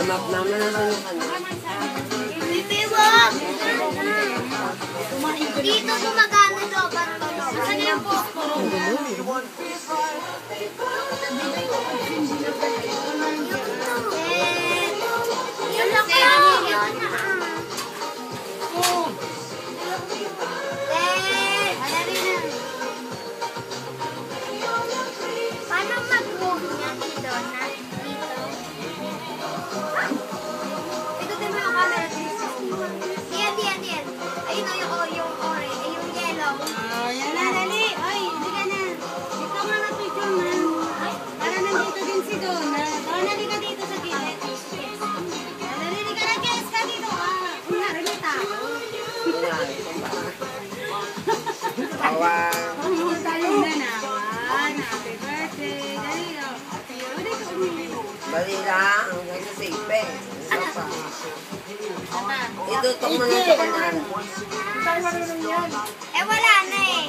Map naman naman yung ano. Dito gumagana to. Saan yung posto? Yun lang ka. Paano mag-move niya dito? Ikutin mo yung camera 360. Diyan. Ayun o yung orange. Ay, yung yellow. Yan na, dali. Ay, hindi ka na. Ikaw nga na picture man. Para nandito din si Donna. Donna, di ka dito sa gilid. Dali, di ka na, Jess. Ka dito. Narinig ako. Pangmuhol tayong nanawan. Happy birthday. Dali, o. Dali ka umili. Bali lang, hanggang sa safe eh. Itutok mo na sa kanan. Wala na eh.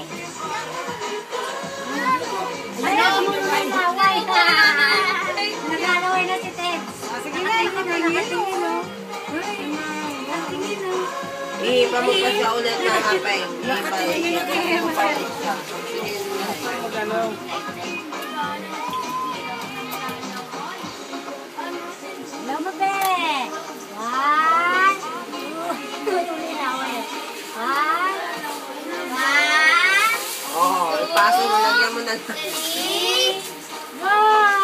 Nag-alaway na si Ted. Sige na, nakatingin o. Nakatingin o. Ihipa mo pa siya ulit na hapay. Hello, Mabe. 1, 2, 1. Oo, ipasok mo, lagyan mo na. 3, 4.